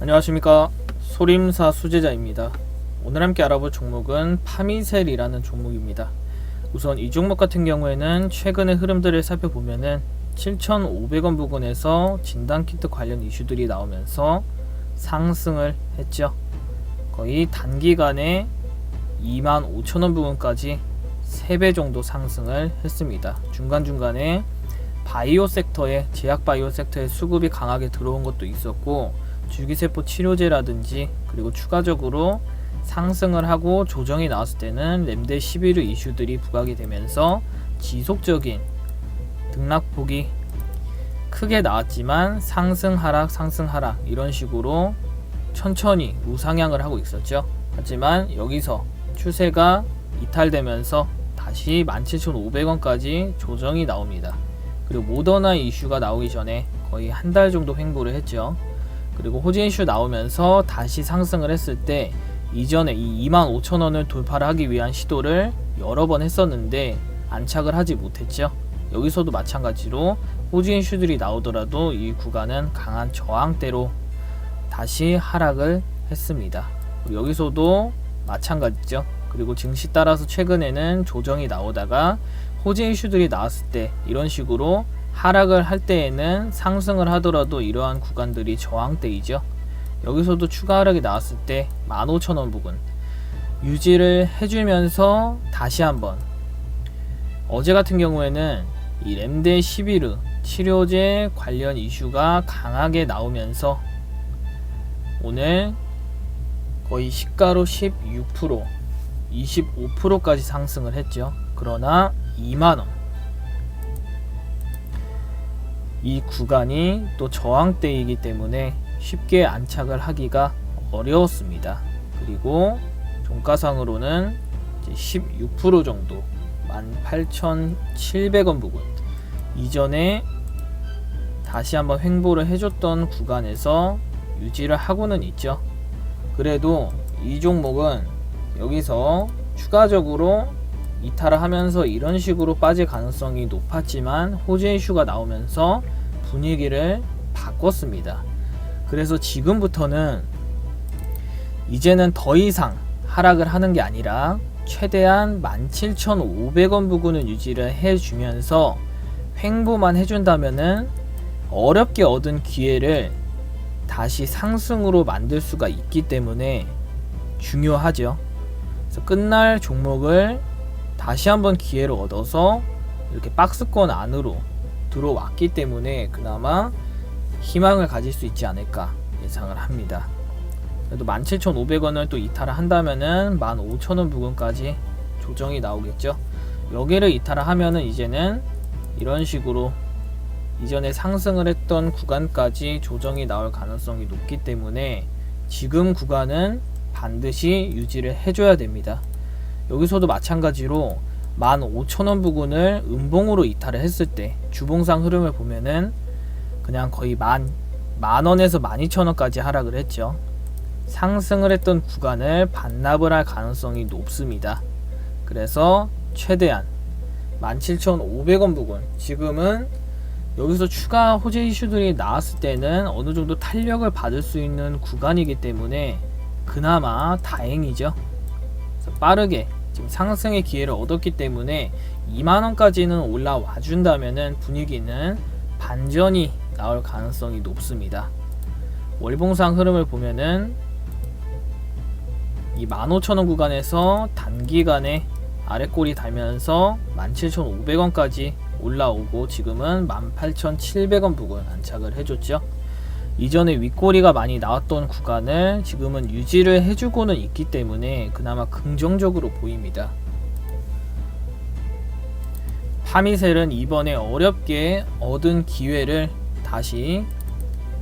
안녕하십니까, 소림사 수제자입니다. 오늘 함께 알아볼 종목은 파미셀이라는 종목입니다. 우선 이 종목 같은 경우에는 최근의 흐름들을 살펴보면은 7,500원 부근에서 진단키트 관련 이슈들이 나오면서 상승을 했죠. 거의 단기간에 25,000원 부근까지 3배 정도 상승을 했습니다. 중간중간에 바이오 섹터에, 제약 바이오 섹터에 수급이 강하게 들어온 것도 있었고, 줄기세포 치료제라든지, 그리고 추가적으로 상승을 하고 조정이 나왔을 때는 램데 11호 이슈들이 부각이 되면서 지속적인 등락폭이 크게 나왔지만 상승 하락 상승 하락 이런 식으로 천천히 우상향을 하고 있었죠. 하지만 여기서 추세가 이탈되면서 다시 17,500원까지 조정이 나옵니다. 그리고 모더나 이슈가 나오기 전에 거의 한 달 정도 횡보를 했죠. 그리고 호재 이슈 나오면서 다시 상승을 했을 때 이전에 이 25,000원을 돌파를 하기 위한 시도를 여러 번 했었는데 안착을 하지 못했죠. 여기서도 마찬가지로 호재 이슈들이 나오더라도 이 구간은 강한 저항대로 다시 하락을 했습니다. 여기서도 마찬가지죠. 그리고 증시 따라서 최근에는 조정이 나오다가 호재 이슈들이 나왔을 때 이런 식으로 하락을 할 때에는 상승을 하더라도 이러한 구간들이 저항대이죠. 여기서도 추가 하락이 나왔을 때 15,000원 부근 유지를 해주면서 다시 한번 어제 같은 경우에는 이 램데 11호 치료제 관련 이슈가 강하게 나오면서 오늘 거의 시가로 16%, 25%까지 상승을 했죠. 그러나 2만원 이 구간이 또 저항대이기 때문에 쉽게 안착을 하기가 어려웠습니다. 그리고 종가상으로는 이제 16% 정도 18,700원 부근 이전에 다시 한번 횡보를 해줬던 구간에서 유지를 하고는 있죠. 그래도 이 종목은 여기서 추가적으로 이탈을 하면서 이런 식으로 빠질 가능성이 높았지만 호재 이슈가 나오면서 분위기를 바꿨습니다. 그래서 지금부터는 이제는 더 이상 하락을 하는 게 아니라 최대한 17,500원 부근을 유지를 해주면서 횡보만 해준다면은 어렵게 얻은 기회를 다시 상승으로 만들 수가 있기 때문에 중요하죠. 그래서 끝날 종목을 다시 한번 기회를 얻어서 이렇게 박스권 안으로 들어왔기 때문에 그나마 희망을 가질 수 있지 않을까 예상을 합니다. 그래도 17,500원을 또 이탈을 한다면은 15,000원 부근까지 조정이 나오겠죠. 여기를 이탈을 하면은 이제는 이런 식으로 이전에 상승을 했던 구간까지 조정이 나올 가능성이 높기 때문에 지금 구간은 반드시 유지를 해줘야 됩니다. 여기서도 마찬가지로 15,000원 부근을 음봉으로 이탈을 했을 때 주봉상 흐름을 보면은 그냥 거의 만원에서 12,000원까지 하락을 했죠. 상승을 했던 구간을 반납을 할 가능성이 높습니다. 그래서 최대한 17,500원 부근 지금은 여기서 추가 호재 이슈들이 나왔을 때는 어느 정도 탄력을 받을 수 있는 구간이기 때문에 그나마 다행이죠. 그래서 빠르게 지금 상승의 기회를 얻었기 때문에 2만원까지는 올라와 준다면은 분위기는 반전이 나올 가능성이 높습니다. 월봉상 흐름을 보면은 이 15,000원 구간에서 단기간에 아래꼬리 달면서 17,500원까지 올라오고 지금은 18,700원 부근 안착을 해줬죠. 이전에 윗꼬리가 많이 나왔던 구간을 지금은 유지를 해주고는 있기 때문에 그나마 긍정적으로 보입니다. 파미셀은 이번에 어렵게 얻은 기회를 다시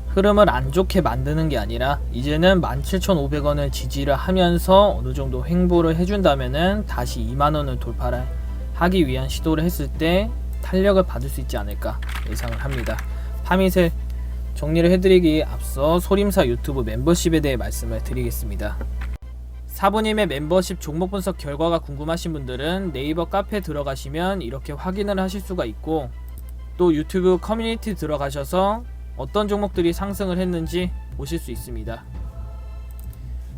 흐름을 안 좋게 만드는 게 아니라 이제는 17,500원을 지지를 하면서 어느 정도 횡보를 해준다면은 다시 2만원을 돌파를 하기 위한 시도를 했을 때 탄력을 받을 수 있지 않을까 예상을 합니다. 파미셀 정리를 해드리기에 앞서 소림사 유튜브 멤버십에 대해 말씀을 드리겠습니다. 사부님의 멤버십 종목 분석 결과가 궁금하신 분들은 네이버 카페에 들어가시면 이렇게 확인을 하실 수가 있고 또 유튜브 커뮤니티 들어가셔서 어떤 종목들이 상승을 했는지 보실 수 있습니다.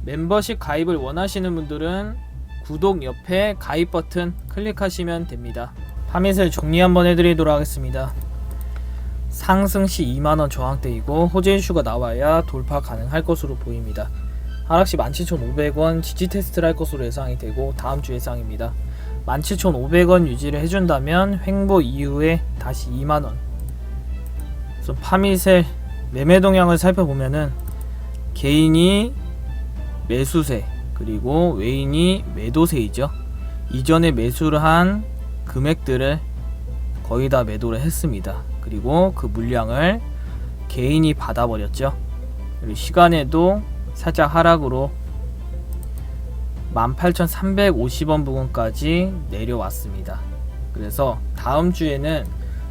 멤버십 가입을 원하시는 분들은 구독 옆에 가입 버튼 클릭하시면 됩니다. 파미셀 정리 한번 해드리도록 하겠습니다. 상승 시 2만원 저항대이고 호재 이슈가 나와야 돌파 가능할 것으로 보입니다. 하락 시 17,500원 지지 테스트를 할 것으로 예상이 되고 다음 주 예상입니다. 17,500원 유지를 해준다면 횡보 이후에 다시 2만원. 그래서 파미셀 매매 동향을 살펴보면은 개인이 매수세 그리고 외인이 매도세이죠. 이전에 매수를 한 금액들을 거의 다 매도를 했습니다. 그리고 그 물량을 개인이 받아버렸죠. 그리고 시간에도 살짝 하락으로 18,350원 부근까지 내려왔습니다. 그래서 다음 주에는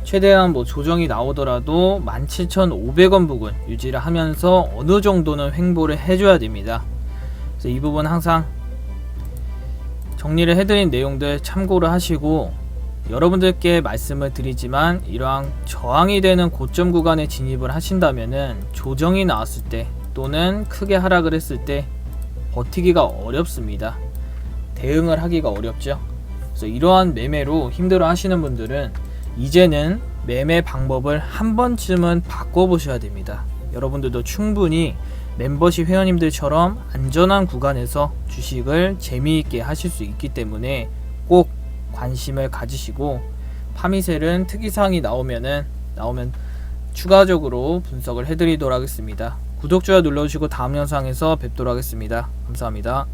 최대한 조정이 나오더라도 17,500원 부근 유지를 하면서 어느 정도는 횡보를 해줘야 됩니다. 그래서 이 부분 항상 정리를 해드린 내용들 참고를 하시고, 여러분들께 말씀을 드리지만 이러한 저항이 되는 고점 구간에 진입을 하신다면은 조정이 나왔을 때 또는 크게 하락을 했을 때 버티기가 어렵습니다. 대응을 하기가 어렵죠. 그래서 이러한 매매로 힘들어 하시는 분들은 이제는 매매 방법을 한 번쯤은 바꿔보셔야 됩니다. 여러분들도 충분히 멤버십 회원님들처럼 안전한 구간에서 주식을 재미있게 하실 수 있기 때문에 꼭 관심을 가지시고, 파미셀은 특이사항이 나오면 추가적으로 분석을 해드리도록 하겠습니다. 구독, 좋아요 눌러주시고 다음 영상에서 뵙도록 하겠습니다. 감사합니다.